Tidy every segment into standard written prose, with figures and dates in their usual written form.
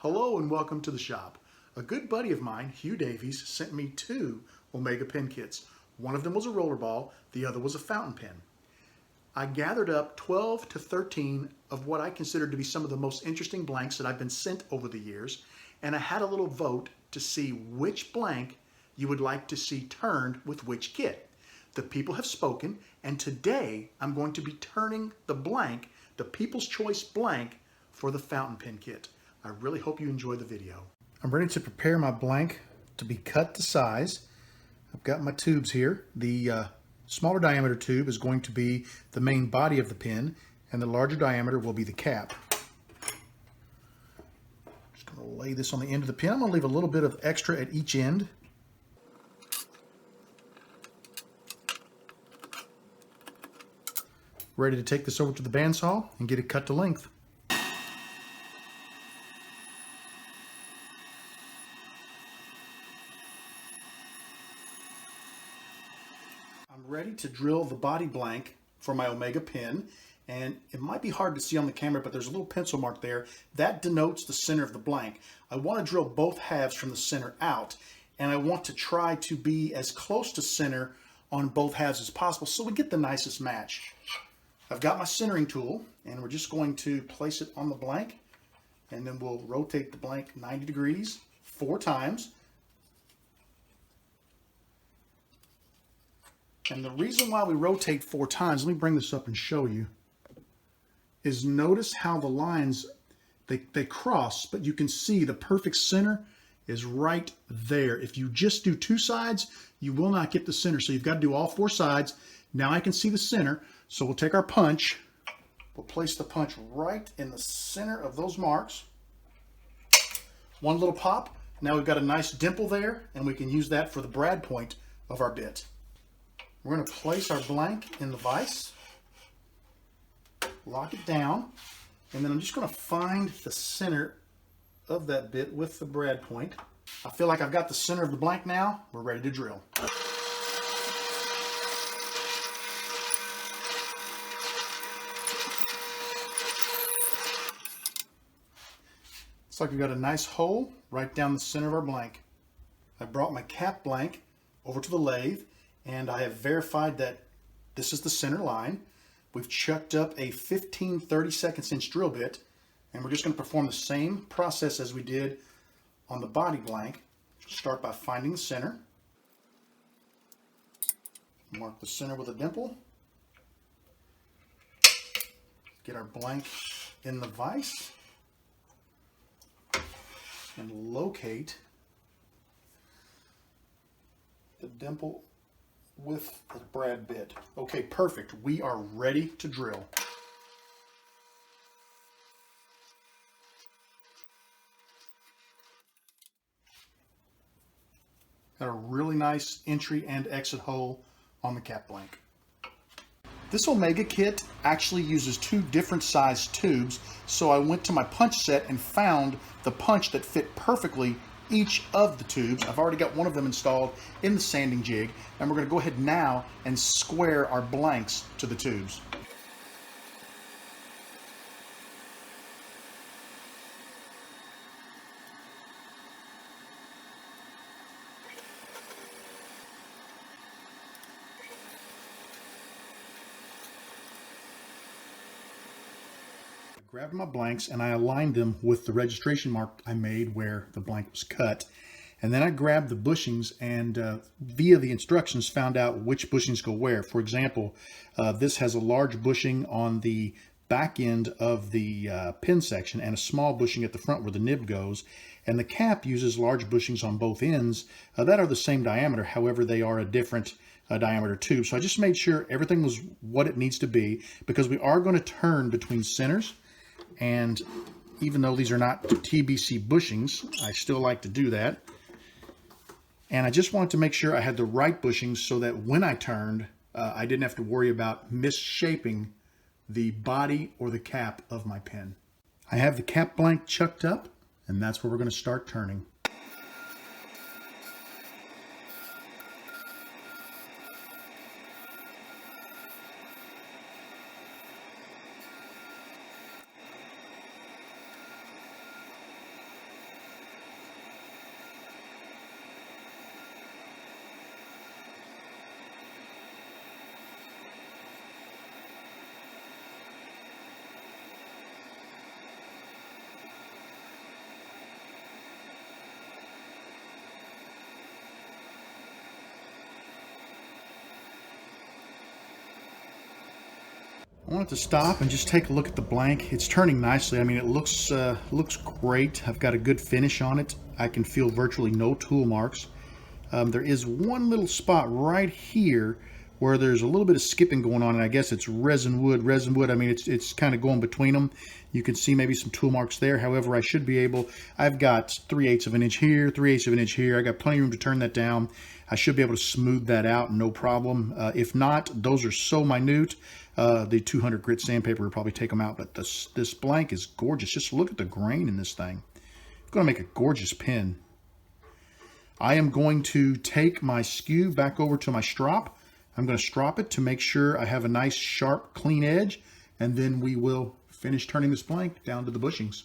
Hello and welcome to the shop. A good buddy of mine, Hugh Davies, sent me two Omega pen kits. One of them was a roller ball, the other was a fountain pen. I gathered up 12 to 13 of what I considered to be some of the most interesting blanks that I've been sent over the years, and I had a little vote to see which blank you would like to see turned with which kit. The people have spoken, and today I'm going to be turning the blank, the People's Choice blank, for the fountain pen kit. I really hope you enjoy the video. I'm ready to prepare my blank to be cut to size. I've got my tubes here. The smaller diameter tube is going to be the main body of the pen, and the larger diameter will be the cap. Just going to lay this on the end of the pen. I'm going to leave a little bit of extra at each end. Ready to take this over to the bandsaw and get it cut to length. I'm ready to drill the body blank for my Omega pen, and it might be hard to see on the camera, but there's a little pencil mark there. That denotes the center of the blank. I want to drill both halves from the center out, and I want to try to be as close to center on both halves as possible so we get the nicest match. I've got my centering tool, and we're just going to place it on the blank, and then we'll rotate the blank 90 degrees 4 times. And the reason why we rotate 4 times, let me bring this up and show you, is notice how the lines, they cross, but you can see the perfect center is right there. If you just do 2 sides, you will not get the center. So you've got to do all 4 sides. Now I can see the center. So we'll take our punch. We'll place the punch right in the center of those marks. One little pop. Now we've got a nice dimple there, and we can use that for the brad point of our bit. We're going to place our blank in the vise, lock it down, and then I'm just going to find the center of that bit with the brad point. I feel like I've got the center of the blank now. We're ready to drill. Looks like we've got a nice hole right down the center of our blank. I brought my cap blank over to the lathe, and I have verified that this is the center line. We've chucked up a 15 32 inch drill bit, and we're just going to perform the same process as we did on the body blank. Start by finding the center. Mark the center with a dimple. Get our blank in the vise and locate the dimple with the brad bit. Okay, perfect. We are ready to drill. Got a really nice entry and exit hole on the cap blank. This Omega kit actually uses 2 different size tubes, so I went to my punch set and found the punch that fit perfectly each of the tubes. I've already got one of them installed in the sanding jig, and we're going to go ahead now and square our blanks to the tubes. I grabbed my blanks and I aligned them with the registration mark I made where the blank was cut. And then I grabbed the bushings and via the instructions found out which bushings go where. For example, this has a large bushing on the back end of the pin section and a small bushing at the front where the nib goes. And the cap uses large bushings on both ends that are the same diameter. However, they are a different diameter tube. So I just made sure everything was what it needs to be, because we are going to turn between centers. And even though these are not TBC bushings, I still like to do that. And I just wanted to make sure I had the right bushings so that when I turned, I didn't have to worry about misshaping the body or the cap of my pen. I have the cap blank chucked up, and that's where we're going to start turning. wanted to stop and just take a look at the blank. It's turning nicely. I mean, it looks great. I've got a good finish on it. I can feel virtually no tool marks. There is one little spot right here where there's a little bit of skipping going on, and I guess it's resin wood. I mean, it's kind of going between them. You can see maybe some tool marks there. However, I should be able, I've got 3/8 of an inch here, 3/8 of an inch here. I got plenty of room to turn that down. I should be able to smooth that out, no problem. If not, those are so minute. The 200 grit sandpaper will probably take them out, but this blank is gorgeous. Just look at the grain in this thing. It's going to make a gorgeous pen. I am going to take my skew back over to my strop. I'm going to strop it to make sure I have a nice, sharp, clean edge, and then we will finish turning this blank down to the bushings.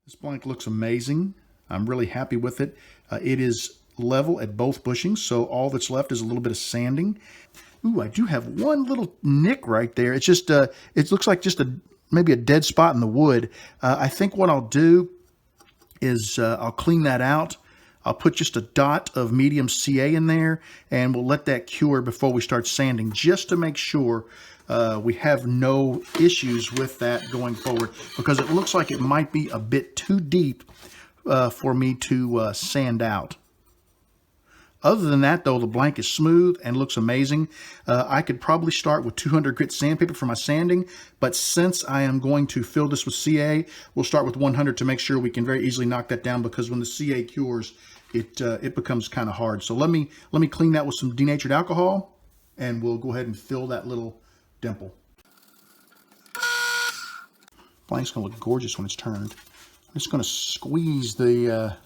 This blank looks amazing. I'm really happy with it. It is level at both bushings, so all that's left is a little bit of sanding. Ooh, I do have one little nick right there. It's just, it looks like just maybe a dead spot in the wood. I think what I'll do is I'll clean that out. I'll put just a dot of medium CA in there, and we'll let that cure before we start sanding, just to make sure we have no issues with that going forward, because it looks like it might be a bit too deep for me to sand out. Other than that, though, the blank is smooth and looks amazing. I could probably start with 200 grit sandpaper for my sanding, but since I am going to fill this with CA, we'll start with 100 to make sure we can very easily knock that down, because when the CA cures, it becomes kind of hard. So let me clean that with some denatured alcohol, and we'll go ahead and fill that little dimple. Blank's gonna look gorgeous when it's turned. I'm just gonna squeeze the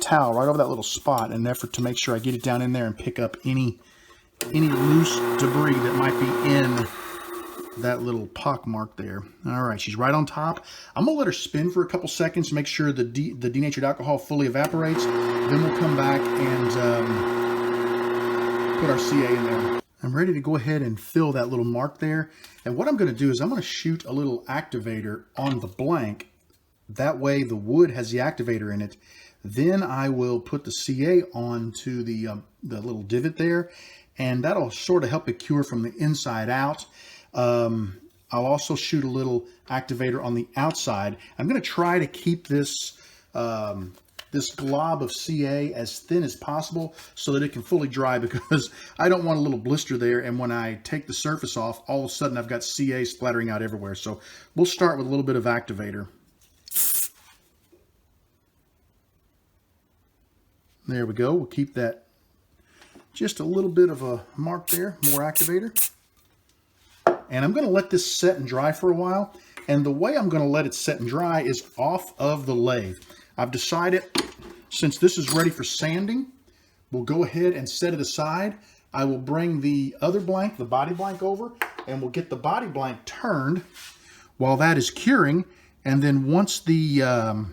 towel right over that little spot in an effort to make sure I get it down in there and pick up any loose debris that might be in that little pock mark there. All right, she's right on top. I'm gonna let her spin for a couple seconds to make sure the denatured alcohol fully evaporates. Then we'll come back and put our CA in there. I'm ready to go ahead and fill that little mark there. And what I'm going to do is I'm going to shoot a little activator on the blank. That way the wood has the activator in it. Then I will put the CA onto the little divot there, and that'll sort of help it cure from the inside out. I'll also shoot a little activator on the outside. I'm going to try to keep this this glob of CA as thin as possible so that it can fully dry, because I don't want a little blister there, and when I take the surface off, all of a sudden I've got CA splattering out everywhere. So we'll start with a little bit of activator. There we go. We'll keep that just a little bit of a mark there, more activator. And I'm going to let this set and dry for a while. And the way I'm going to let it set and dry is off of the lathe. I've decided, since this is ready for sanding, we'll go ahead and set it aside. I will bring the other blank, the body blank, over, and we'll get the body blank turned while that is curing. And then once the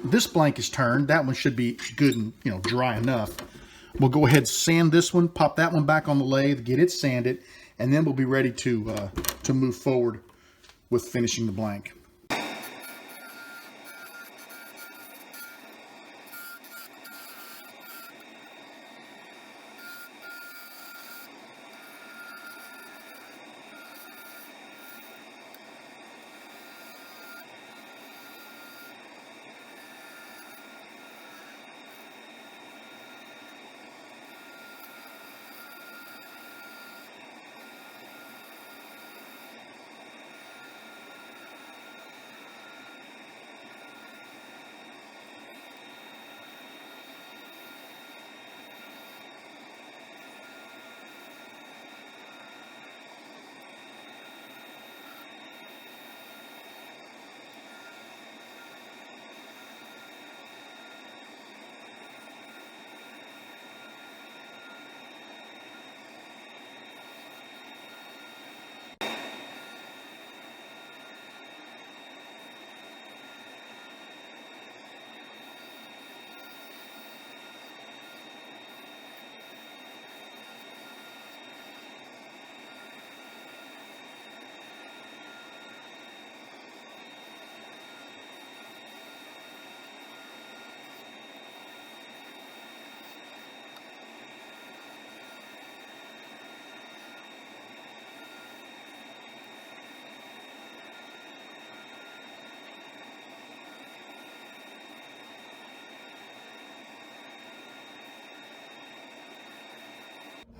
this blank is turned, that one should be good and dry enough. We'll go ahead and sand this one, pop that one back on the lathe, get it sanded, and then we'll be ready to move forward with finishing the blank.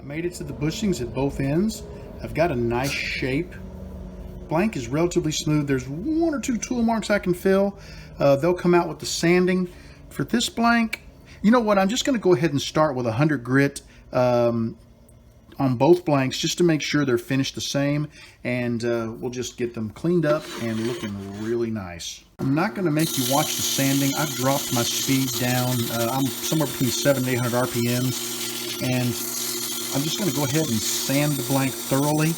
Made it to the bushings at both ends. I've got a nice shape. Blank is relatively smooth. There's one or two tool marks I can fill. They'll come out with the sanding. For this blank, you know what, I'm just going to go ahead and start with 100 grit on both blanks just to make sure they're finished the same, and we'll just get them cleaned up and looking really nice. I'm not going to make you watch the sanding. I've dropped my speed down. I'm somewhere between 700 and 800 RPMs, and I'm just going to go ahead and sand the blank thoroughly.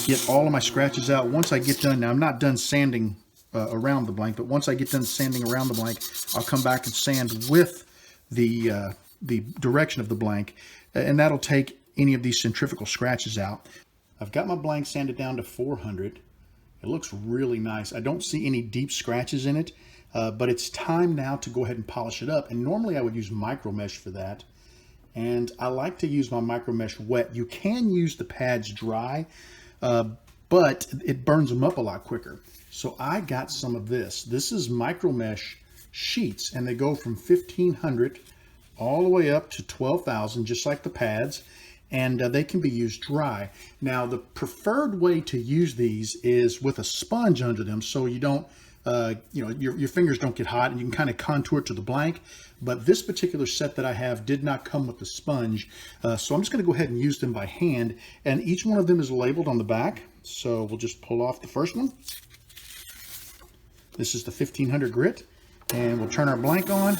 Get all of my scratches out. Once I get done, now I'm not done sanding around the blank, but once I get done sanding around the blank, I'll come back and sand with the direction of the blank, and that'll take any of these centrifugal scratches out. I've got my blank sanded down to 400. It looks really nice. I don't see any deep scratches in it, but it's time now to go ahead and polish it up. And normally I would use micro mesh for that, and I like to use my micro mesh wet. You can use the pads dry, but it burns them up a lot quicker. So I got some of this. This is micro mesh sheets, and they go from 1500 all the way up to 12,000, just like the pads, and they can be used dry. Now, the preferred way to use these is with a sponge under them, so you don't, your fingers don't get hot, and you can kind of contour it to the blank. But this particular set that I have did not come with the sponge, so I'm just going to go ahead and use them by hand. And each one of them is labeled on the back, so we'll just pull off the first one. This is the 1500 grit, and we'll turn our blank on.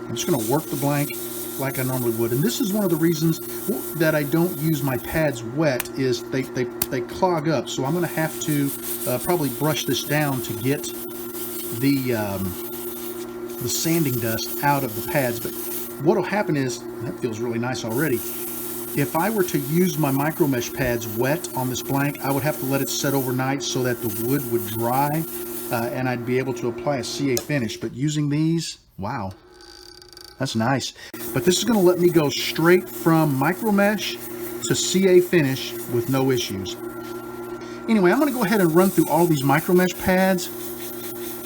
I'm just going to work the blank like I normally would. And this is one of the reasons that I don't use my pads wet, is they clog up. So I'm going to have to probably brush this down to get the sanding dust out of the pads. But what will happen is, that feels really nice already. If I were to use my micro mesh pads wet on this blank, I would have to let it set overnight so that the wood would dry, and I'd be able to apply a CA finish. But using these, wow, that's nice. But this is going to let me go straight from micro mesh to CA finish with no issues. Anyway, I'm going to go ahead and run through all these micro mesh pads,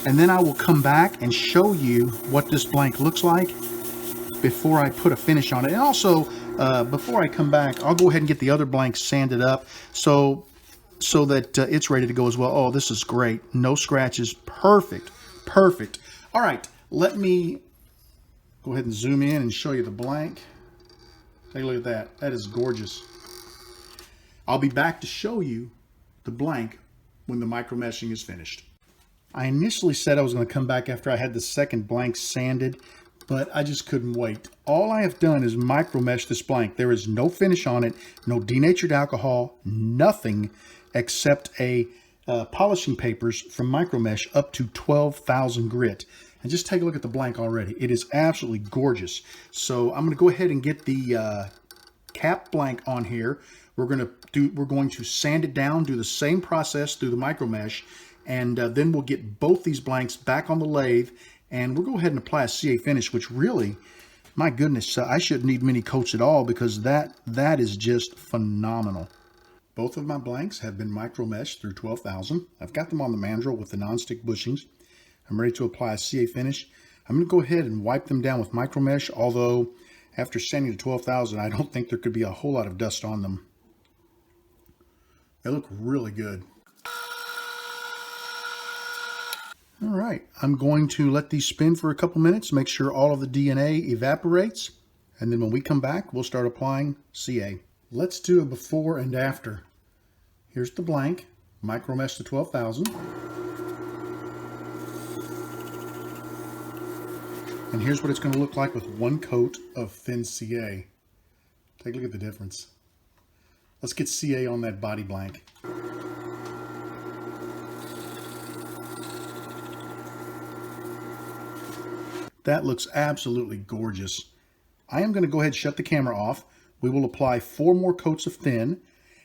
and then I will come back and show you what this blank looks like before I put a finish on it. And also, before I come back, I'll go ahead and get the other blanks sanded up so that it's ready to go as well. Oh, this is great. No scratches. Perfect. Perfect. All right, let me go ahead and zoom in and show you the blank. Take a look at that. That is gorgeous. I'll be back to show you the blank when the micro meshing is finished. I initially said I was going to come back after I had the second blank sanded, but I just couldn't wait. All I have done is micro mesh this blank. There is no finish on it, no denatured alcohol, nothing except a polishing papers from micro mesh up to 12,000 grit. And just take a look at the blank already. It is absolutely gorgeous. So I'm going to go ahead and get the cap blank on here. We're going to sand it down, do the same process through the micro mesh, and then we'll get both these blanks back on the lathe, and we'll go ahead and apply a CA finish, which really, my goodness, I shouldn't need many coats at all, because that is just phenomenal. Both of my blanks have been micro meshed through 12,000. I've got them on the mandrel with the non-stick bushings. I'm ready to apply a CA finish. I'm going to go ahead and wipe them down with micro mesh, although after sanding to 12,000, I don't think there could be a whole lot of dust on them. They look really good. All right, I'm going to let these spin for a couple minutes, make sure all of the DNA evaporates, and then when we come back, we'll start applying CA. Let's do a before and after. Here's the blank, micro mesh to 12,000. And here's what it's going to look like with one coat of thin CA. Take a look at the difference. Let's get CA on that body blank. That looks absolutely gorgeous. I am going to go ahead and shut the camera off. We will apply 4 more coats of thin,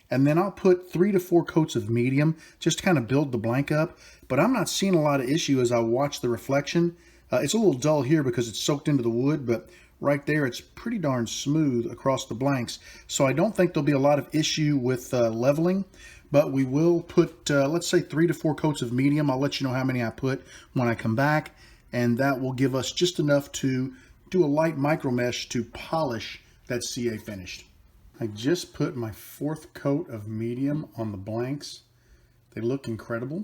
and then I'll put 3 to 4 coats of medium just to kind of build the blank up. But I'm not seeing a lot of issue as I watch the reflection. It's a little dull here because it's soaked into the wood, but right there it's pretty darn smooth across the blanks. So I don't think there'll be a lot of issue with leveling, but we will put, let's say 3 to 4 coats of medium. I'll let you know how many I put when I come back, and that will give us just enough to do a light micro mesh to polish that CA finish. I just put my 4th coat of medium on the blanks. They look incredible.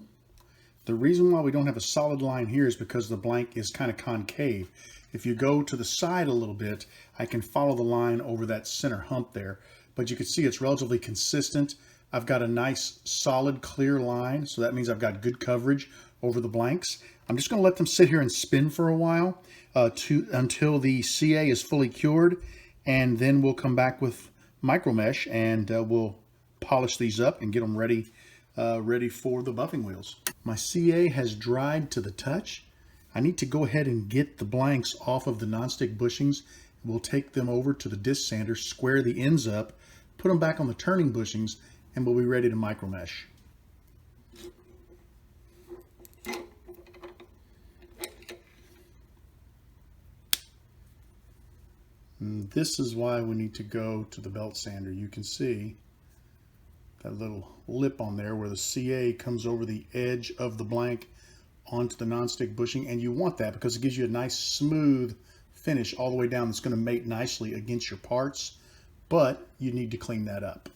The reason why we don't have a solid line here is because the blank is kind of concave. If you go to the side a little bit, I can follow the line over that center hump there. But you can see it's relatively consistent. I've got a nice solid clear line, so that means I've got good coverage over the blanks. I'm just going to let them sit here and spin for a while until the CA is fully cured, and then we'll come back with micro mesh and we'll polish these up and get them ready for the buffing wheels. My CA has dried to the touch. I need to go ahead and get the blanks off of the nonstick bushings. We'll take them over to the disc sander, square the ends up, put them back on the turning bushings, and we'll be ready to micro mesh. And this is why we need to go to the belt sander. You can see that little lip on there where the CA comes over the edge of the blank onto the nonstick bushing, and you want that because it gives you a nice smooth finish all the way down that's going to mate nicely against your parts, but you need to clean that up.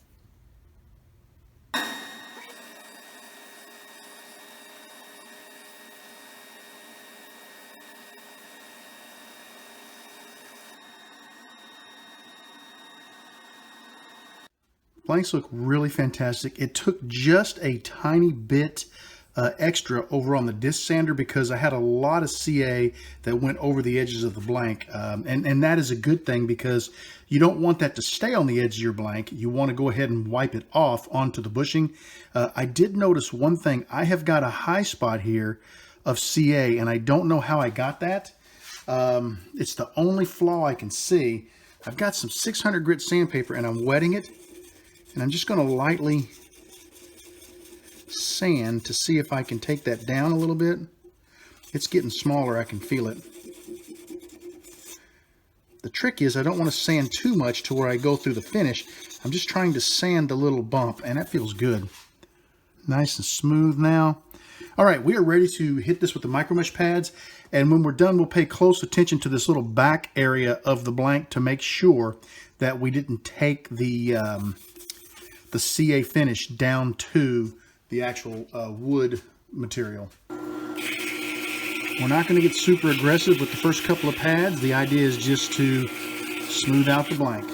Blanks look really fantastic. It took just a tiny bit extra over on the disc sander because I had a lot of CA that went over the edges of the blank. And that is a good thing because you don't want that to stay on the edge of your blank. You want to go ahead and wipe it off onto the bushing. I did notice one thing. I have got a high spot here of CA, and I don't know how I got that. It's the only flaw I can see. I've got some 600 grit sandpaper and I'm wetting it. And I'm just going to lightly sand to see if I can take that down a little bit. It's getting smaller, I can feel it. The trick is I don't want to sand too much to where I go through the finish. I'm just trying to sand the little bump, and that feels good. Nice and smooth now. All right, we are ready to hit this with the micro mesh pads, and when we're done, we'll pay close attention to this little back area of the blank to make sure that we didn't take the CA finish down to the actual wood material. We're not going to get super aggressive with the first couple of pads. The idea is just to smooth out the blank.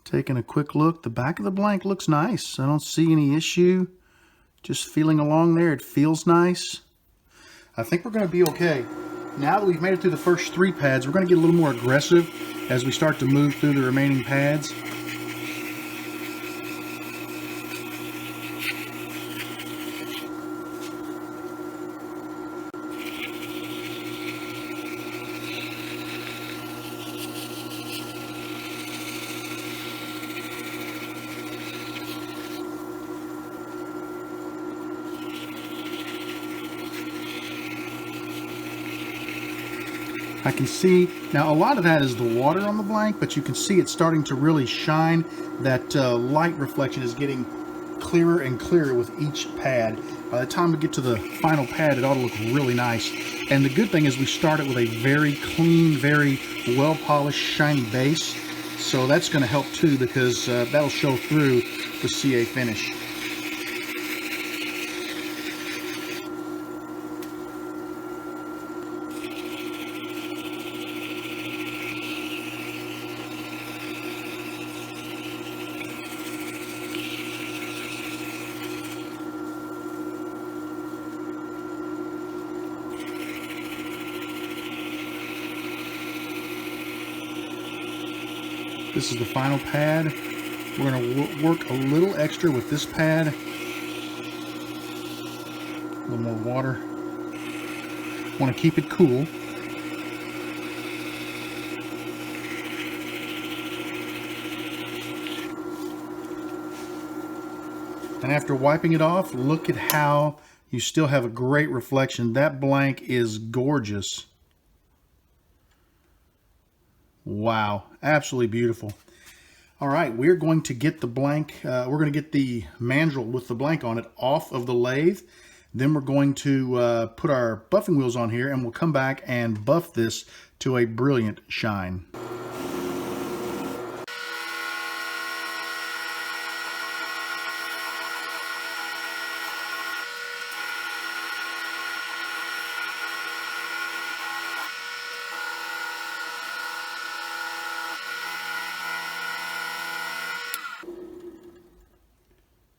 Taking a quick look, the back of the blank looks nice. I don't see any issue. Just feeling along there, it feels nice. I think we're going to be okay. Now that we've made it through the first 3 pads, we're going to get a little more aggressive as we start to move through the remaining pads. I can see, now a lot of that is the water on the blank, but you can see it's starting to really shine. That light reflection is getting clearer and clearer with each pad. By the time we get to the final pad, it ought to look really nice. And the good thing is we started with a very clean, very well-polished, shiny base. So that's going to help too, because that'll show through the CA finish. This is the final pad. We're going to work a little extra with this pad. A little more water. Want to keep it cool. And after wiping it off, look at how you still have a great reflection. That blank is gorgeous. Wow, absolutely beautiful. All right, we're going to get the blank, we're going to get the mandrel with the blank on it off of the lathe. Then we're going to put our buffing wheels on here, and we'll come back and buff this to a brilliant shine.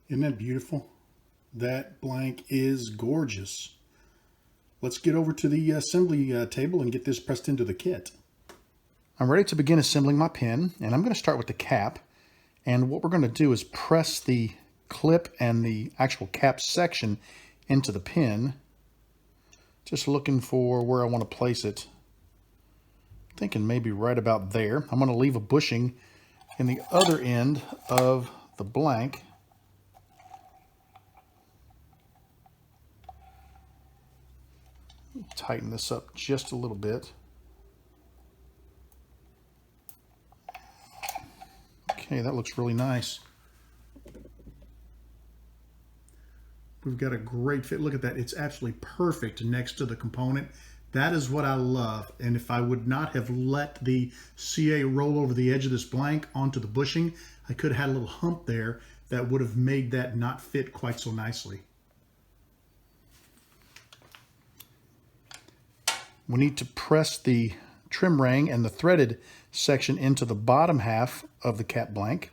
Isn't that beautiful? That blank is gorgeous. Let's get over to the assembly table and get this pressed into the kit. I'm ready to begin assembling my pin, and I'm going to start with the cap. And what we're going to do is press the clip and the actual cap section into the pin. Just looking for where I want to place it. Thinking maybe right about there. I'm going to leave a bushing in the other end of the blank. Tighten this up just a little bit. Okay, that looks really nice. We've got a great fit. Look at that. It's absolutely perfect next to the component. That is what I love. And if I would not have let the CA roll over the edge of this blank onto the bushing, I could have had a little hump there that would have made that not fit quite so nicely. We need to press the trim ring and the threaded section into the bottom half of the cap blank.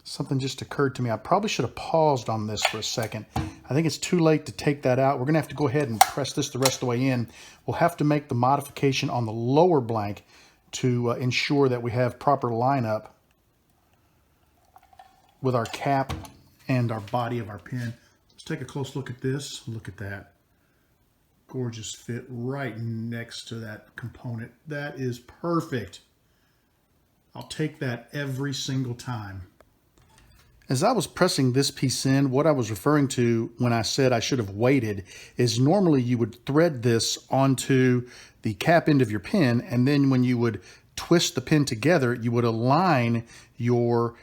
Something just occurred to me. I probably should have paused on this for a second. I think it's too late to take that out. We're going to have to go ahead and press this the rest of the way in. We'll have to make the modification on the lower blank to ensure that we have proper lineup with our cap and our body of our pin. Let's take a close look at this. Look at that. Gorgeous fit right next to that component. That is perfect. I'll take that every single time. As I was pressing this piece in, what I was referring to when I said I should have waited is normally you would thread this onto the cap end of your pin, and then when you would twist the pin together, you would align your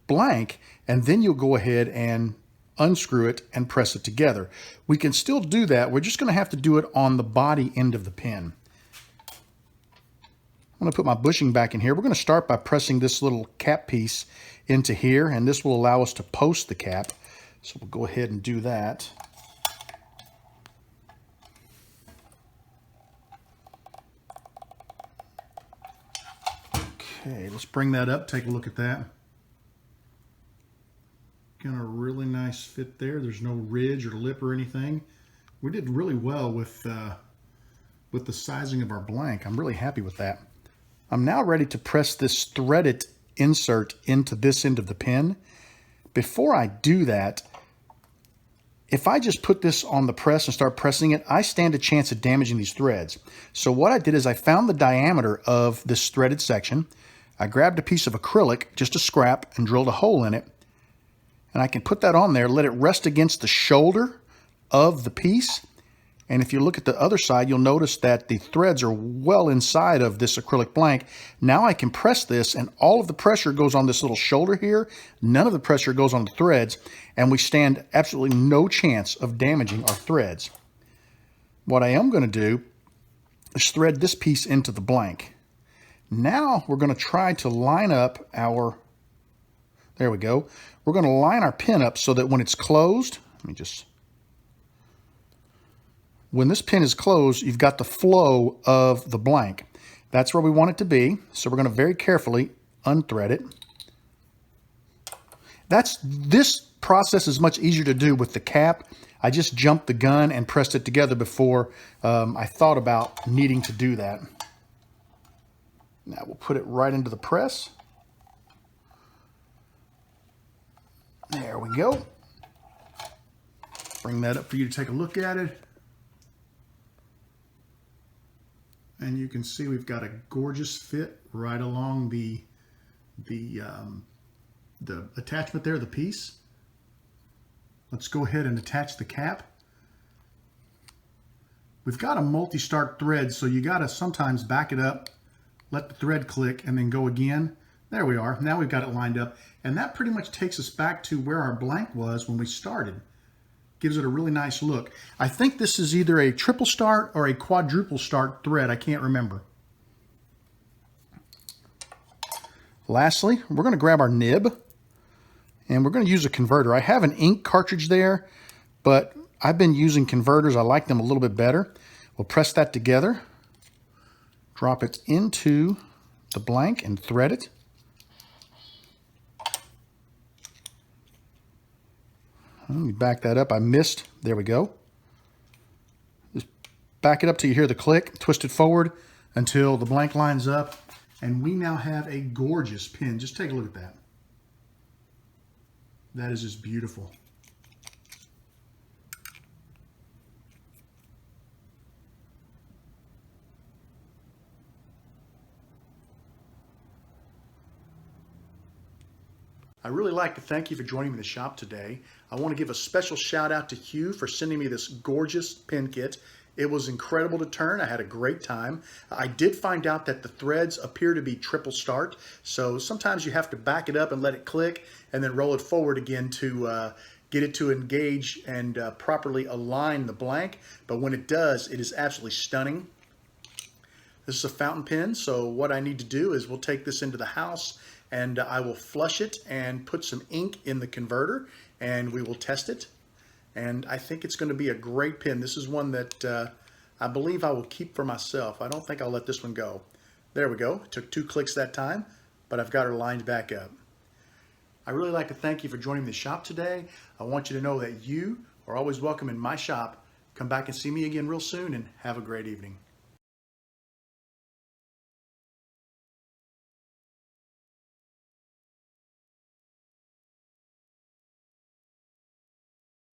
blank, and then you'll go ahead and unscrew it and press it together. We can still do that. We're just going to have to do it on the body end of the pin. I'm going to put my bushing back in here. We're going to start by pressing this little cap piece into here, and this will allow us to post the cap. So we'll go ahead and do that. Okay, let's bring that up, take a look at that. Got a really nice fit there. There's no ridge or lip or anything. We did really well with the sizing of our blank. I'm really happy with that. I'm now ready to press this threaded insert into this end of the pin. Before I do that, if I just put this on the press and start pressing it, I stand a chance of damaging these threads. So what I did is I found the diameter of this threaded section. I grabbed a piece of acrylic, just a scrap, and drilled a hole in it. And I can put that on there, let it rest against the shoulder of the piece. And if you look at the other side, you'll notice that the threads are well inside of this acrylic blank. Now I can press this, and all of the pressure goes on this little shoulder here. None of the pressure goes on the threads, and we stand absolutely no chance of damaging our threads. What I am going to do is thread this piece into the blank. Now we're going to try to line up our, there we go. We're going to line our pin up so that when it's closed, when this pin is closed, you've got the flow of the blank. That's where we want it to be. So we're going to very carefully unthread it. This process is much easier to do with the cap. I just jumped the gun and pressed it together before I thought about needing to do that. Now we'll put it right into the press. There we go. Bring that up for you to take a look at it. And you can see we've got a gorgeous fit right along the attachment there, the piece. Let's go ahead and attach the cap. We've got a multi-start thread, so you got to sometimes back it up, let the thread click, and then go again. There we are. Now we've got it lined up. And that pretty much takes us back to where our blank was when we started. Gives it a really nice look. I think this is either a triple start or a quadruple start thread. I can't remember. Lastly, we're going to grab our nib and we're going to use a converter. I have an ink cartridge there, but I've been using converters. I like them a little bit better. We'll press that together, drop it into the blank and thread it. Let me back that up. I missed. There we go. Just back it up till you hear the click. Twist it forward until the blank lines up. And we now have a gorgeous pin. Just take a look at that. That is just beautiful. I really like to thank you for joining me in the shop today. I want to give a special shout out to Hugh for sending me this gorgeous pin kit. It was incredible to turn. I had a great time. I did find out that the threads appear to be triple start, so sometimes you have to back it up and let it click and then roll it forward again to get it to engage and properly align the blank. But when it does, it is absolutely stunning. This is a fountain pen, so what I need to do is we'll take this into the house and I will flush it and put some ink in the converter and we will test it. And I think it's going to be a great pen. This is one that I believe I will keep for myself. I don't think I'll let this one go. There we go. It took 2 clicks that time, but I've got her lined back up. I really like to thank you for joining the shop today. I want you to know that you are always welcome in my shop. Come back and see me again real soon and have a great evening.